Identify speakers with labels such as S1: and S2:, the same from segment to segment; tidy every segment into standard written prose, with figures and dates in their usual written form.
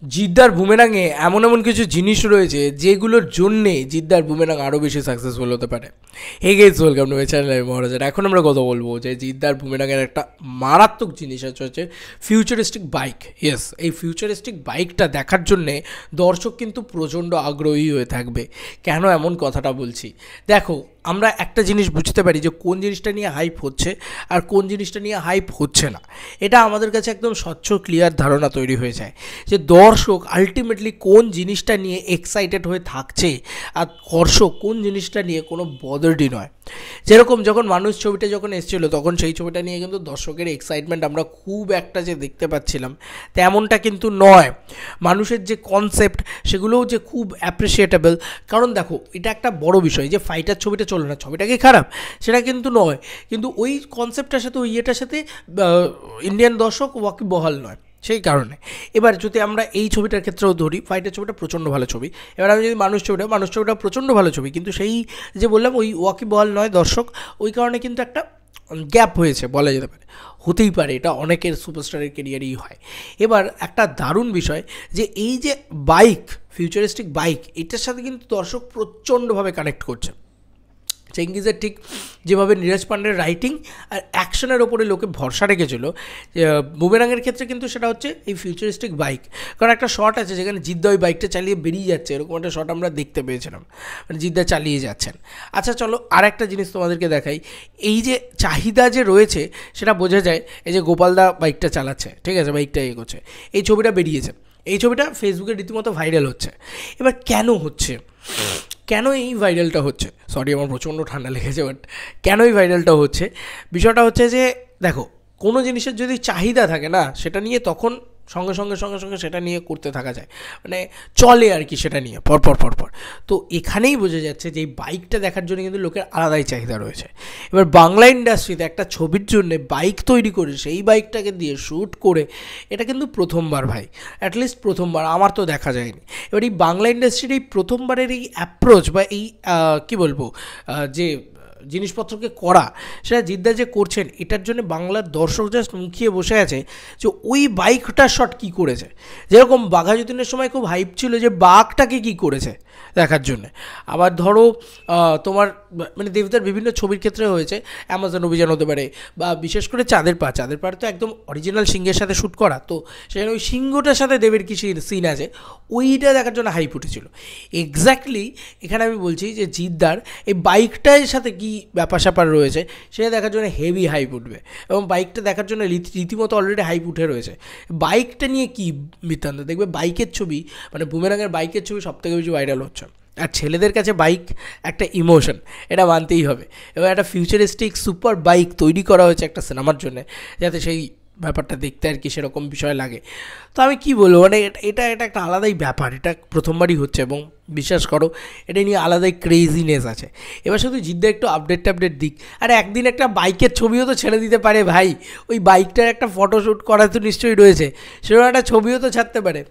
S1: জিদ্দার বুমেরাঙে এমন এমন কিছু জিনিস রয়েছে যেগুলোর জন্যে জিদ্দার বুমেরাং আরও বেশি সাকসেসফুল হতে পারে। Hey guys, welcome to my channel, আমি মহারাজার। এখন আমরা কথা বলবো যে জিদ্দার বুমেরাঙের একটা মারাত্মক জিনিস হচ্ছে ফিউচারিস্টিক বাইক। ইয়েস, এই ফিউচারিস্টিক বাইকটা দেখার জন্যে দর্শক কিন্তু প্রচণ্ড আগ্রহী হয়ে থাকবে। কেন এমন কথাটা বলছি, দেখো আমরা একটা জিনিস বুঝতে পারি যে কোন জিনিসটা নিয়ে হাইপ হচ্ছে আর কোন জিনিসটা নিয়ে হাইপ হচ্ছে না। এটা আমাদের কাছে একদম স্বচ্ছ ক্লিয়ার ধারণা তৈরি হয়ে যায় যে দর্শক আলটিমেটলি কোন জিনিসটা নিয়ে এক্সাইটেড হয়ে থাকছে আর দর্শক কোন জিনিসটা নিয়ে কোনো বদারডি নয়। যেরকম যখন মানুষ ছবিটা যখন এসেছিল তখন সেই ছবিটা নিয়ে কিন্তু দর্শকের এক্সাইটমেন্ট আমরা খুব একটা যে দেখতে পাচ্ছিলাম তেমনটা কিন্তু নয়। মানুষের যে কনসেপ্ট সেগুলোও যে খুব অ্যাপ্রিসিয়েটেবল, কারণ দেখো এটা একটা বড় বিষয় যে ফাইটার ছবিটা চলো না, ছবিটা কি খারাপ সেটা কিন্তু নয়, কিন্তু ওই কনসেপ্টটার সাথে ওই ইয়েটার সাথে ইন্ডিয়ান দর্শক ওয়াকিবহাল নয়। সেই কারণে এবার যদি আমরা এই ছবিটার ক্ষেত্রেও ধরি, ফাইটার ছবিটা প্রচণ্ড ভালো ছবি, এবার আমি যদি মানুষ ছবিটা প্রচণ্ড ভালো ছবি, কিন্তু সেই যে বললাম ওই ওয়াকিবহাল নয় দর্শক, ওই কারণে কিন্তু একটা গ্যাপ হয়েছে বলা যেতে পারে। হতেই পারে, এটা অনেকের সুপারস্টারের কেরিয়ারেই হয়। এবার একটা দারুণ বিষয় যে এই যে বাইক, ফিউচারিস্টিক বাইক, এটার সাথে কিন্তু দর্শক প্রচণ্ডভাবে কানেক্ট করছে। চেঙ্গিজের ঠিক যেভাবে নীরজ পান্ডের রাইটিং আর অ্যাকশনের ওপরে লোকে ভরসা রেখেছিল, বুমেরাঙের ক্ষেত্রে কিন্তু সেটা হচ্ছে এই ফিউচারিস্টিক বাইক। কারণ একটা শট আছে যেখানে জিদ্দা ওই বাইকটা চালিয়ে বেরিয়ে যাচ্ছে, এরকম একটা শট আমরা দেখতে পেয়েছিলাম, মানে জিদ্দা চালিয়ে যাচ্ছেন। আচ্ছা চলো আর একটা জিনিস তোমাদেরকে দেখাই, এই যে চাহিদা যে রয়েছে সেটা বোঝা যায়। এই যে গোপালদা বাইকটা চালাচ্ছে, ঠিক আছে, বাইকটা এগোচ্ছে, এই ছবিটা বেরিয়েছে, এই ছবিটা ফেসবুকে রীতিমতো ভাইরাল হচ্ছে। এবার কেন হচ্ছে, কেন এই ভাইরালটা হচ্ছে, সরি আমার প্রচণ্ড ঠান্ডা লেগেছে, বাট কেন এই ভাইরালটা হচ্ছে, বিষয়টা হচ্ছে যে দেখো কোনো জিনিসের যদি চাহিদা থাকে না সেটা নিয়ে তখন সঙ্গে সঙ্গে সেটা নিয়ে করতে থাকা যায়, মানে চলে আর কি সেটা নিয়ে পরপর। তো এখানেই বোঝা যাচ্ছে যে এই বাইকটা দেখার জন্য কিন্তু লোকের আলাদাই চাহিদা রয়েছে। এবার বাংলা ইন্ডাস্ট্রিতে একটা ছবির জন্য বাইক তৈরি করে সেই বাইকটাকে দিয়ে শ্যুট করে, এটা কিন্তু প্রথমবার ভাই, অ্যাটলিস্ট প্রথমবার, আমার তো দেখা যায়নি। এবার এই বাংলা ইন্ডাস্ট্রির এই প্রথমবারের এই অ্যাপ্রোচ বা এই কী বলবো যে জিনিসপত্রকে করা, সেটা জিদ্দা যে করছেন, এটার জন্য বাংলার দর্শক জাস্ট মুখিয়ে বসে আছে যে ওই বাইকটার শট কী করেছে। যেরকম বাঘাযতীনের সময় খুব হাইপ ছিল যে বাঘটাকে কী করেছে দেখার জন্যে। আবার ধরো তোমার মানে দেবদার বিভিন্ন ছবির ক্ষেত্রে হয়েছে, অ্যামাজন অভিযান হতে পারে, বা বিশেষ করে চাঁদের পাহাড় তো একদম অরিজিনাল সিংহের সাথে শ্যুট করা, তো সেখানে ওই সিংহটার সাথে দেবের কি সিন আছে, ওইটা দেখার জন্য হাইপ উঠেছিল। এক্স্যাক্টলি এখানে আমি বলছি যে জিদ্দার এই বাইকটার সাথে কি ব্যাপার স্যাপার রয়েছে সেটা দেখার জন্য হেভি হাইপ উঠবে, এবং বাইকটা দেখার জন্য রীতিমতো অলরেডি হাইপ উঠে রয়েছে। বাইকটা নিয়ে কি বৃত্তান্ত, দেখবে বাইকের ছবি, মানে বুমেরাঙের বাইকের ছবি সবথেকে বেশি ভাইরাল হচ্ছে। আর ছেলেদের কাছে বাইক একটা ইমোশন, এটা মানতেই হবে। এবং একটা ফিউচারিস্টিক সুপার বাইক তৈরি করা হয়েছে একটা সিনেমার জন্য, যাতে সেই ব্যাপারটা দেখতে আর কি সেরকম বিষয় লাগে। তো আমি কি বলবো, মানে এটা একটা আলাদাই ব্যাপার, এটা প্রথমবারই হচ্ছে, এবং বিশ্বাস করো এটা নিয়ে আলাদাই ক্রেজিনেস আছে। এবার শুধু জিদ্দা একটু আপডেট দিক, আর একদিন একটা বাইকের ছবিও তো ছেড়ে দিতে পারে ভাই, ওই বাইকটার একটা ফটোশ্যুট করা তো নিশ্চয়ই রয়েছে, সেরকম একটা ছবিও তো ছাড়তে পারে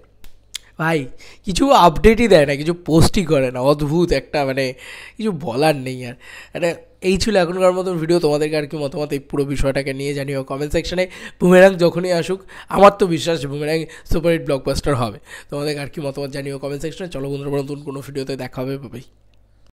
S1: ভাই। কিছু আপডেটই দেয় না, কিছু পোস্টই করে না, অদ্ভুত একটা, মানে কিছু বলার নেই আর। মানে এই ছিল এখনকার মতন ভিডিও। তোমাদেরকে আর কি মতামত এই পুরো বিষয়টাকে নিয়ে জানিও কমেন্ট সেকশনে। বুমেরাং যখনই আসুক আমার তো বিশ্বাস বুমেরাং সুপারহিট ব্লকবাস্টার হবে। তোমাদেরকে আর কি মতামত জানিও কমেন্ট সেকশনে। চলো বন্ধুরা, নতুন কোনো ভিডিওতে দেখা হবে, বাই।